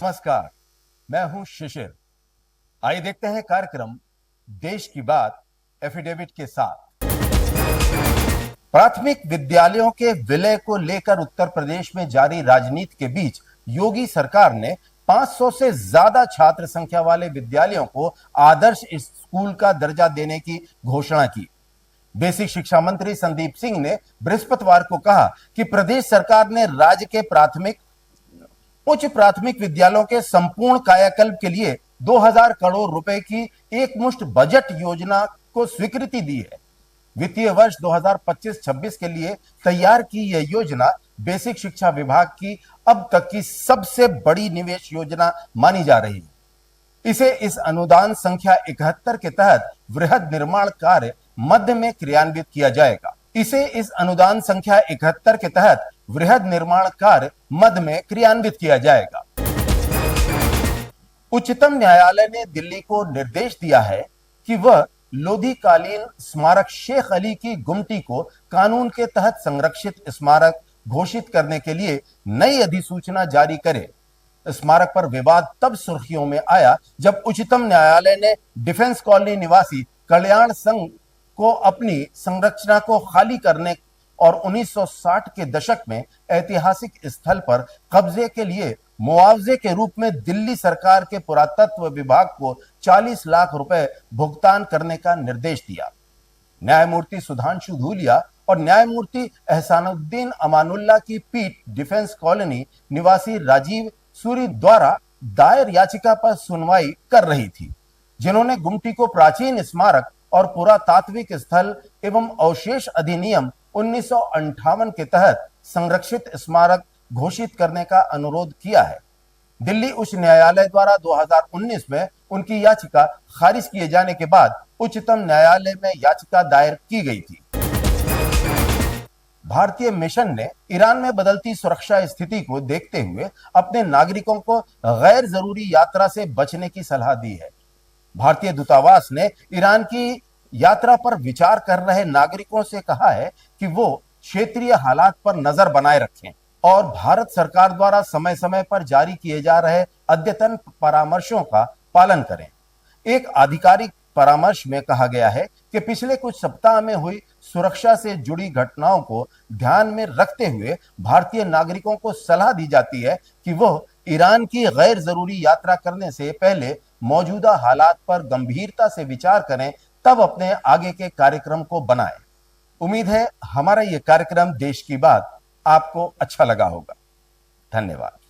नमस्कार, मैं हूं शिशिर। आइए देखते हैं कार्यक्रम देश की बात एफिडेविट के साथ। प्राथमिक विद्यालयों के विलय को लेकर उत्तर प्रदेश में जारी राजनीति के बीच योगी सरकार ने 500 से ज्यादा छात्र संख्या वाले विद्यालयों को आदर्श स्कूल का दर्जा देने की घोषणा की। बेसिक शिक्षा मंत्री संदीप सिंह ने बृहस्पतिवार को कहा कि प्रदेश सरकार ने राज्य के उच्च प्राथमिक विद्यालयों के संपूर्ण कायाकल्प के लिए 2000 करोड़ रुपए की एकमुश्त बजट योजना को स्वीकृति दी है। वित्तीय वर्ष 2025-26 के लिए तैयार की यह योजना बेसिक शिक्षा विभाग की अब तक की सबसे बड़ी निवेश योजना मानी जा रही है। इसे इस अनुदान संख्या 71 के तहत वृहद निर्माण कार्य मध्य में क्रियान्वित किया जाएगा। उच्चतम न्यायालय ने दिल्ली को निर्देश दिया है कि वह लोधीकालीन स्मारक शेख अली की गुमटी को कानून के तहत संरक्षित स्मारक घोषित करने के लिए नई अधिसूचना जारी करे। स्मारक पर विवाद तब सुर्खियों में आया जब उच्चतम न्यायालय ने डिफेंस कॉलोनी निवासी कल्याण संघ को अपनी संरचना को खाली करने और 1960 के दशक में ऐतिहासिक स्थल पर कब्जे के लिए मुआवजे के रूप में दिल्ली सरकार के पुरातत्व विभाग को 40 लाख रुपए भुगतान करने का निर्देश दिया। न्यायमूर्ति सुधांशु धूलिया और न्यायमूर्ति एहसानुद्दीन अमानुल्लाह की पीठ डिफेंस कॉलोनी निवासी राजीव सूरी द्वारा दायर याचिका पर सुनवाई कर रही थी, जिन्होंने गुमटी को प्राचीन स्मारक और पुरातात्विक स्थल एवं अवशेष अधिनियम 1958 के तहत संरक्षित स्मारक घोषित करने का अनुरोध किया है। दिल्ली उच्च न्यायालय द्वारा 2019 में उनकी याचिका खारिज किए जाने के बाद उच्चतम न्यायालय में याचिका दायर की गई थी। भारतीय मिशन ने ईरान में बदलती सुरक्षा स्थिति को देखते हुए अपने नागरिकों को गैर जरूरी यात्रा से बचने की सलाह दी है। भारतीय दूतावास ने ईरान की यात्रा पर विचार कर रहे नागरिकों से कहा है कि वो क्षेत्रीय हालात पर नजर बनाए रखें और भारत सरकार द्वारा समय समय पर जारी किए जा रहे अद्यतन परामर्शों का पालन करें। एक आधिकारिक परामर्श में कहा गया है कि पिछले कुछ सप्ताह में हुई सुरक्षा से जुड़ी घटनाओं को ध्यान में रखते हुए भारतीय नागरिकों को सलाह दी जाती है कि वह ईरान की गैर जरूरी यात्रा करने से पहले मौजूदा हालात पर गंभीरता से विचार करें, तब अपने आगे के कार्यक्रम को बनाएं। उम्मीद है हमारा यह कार्यक्रम देश की बात आपको अच्छा लगा होगा। धन्यवाद।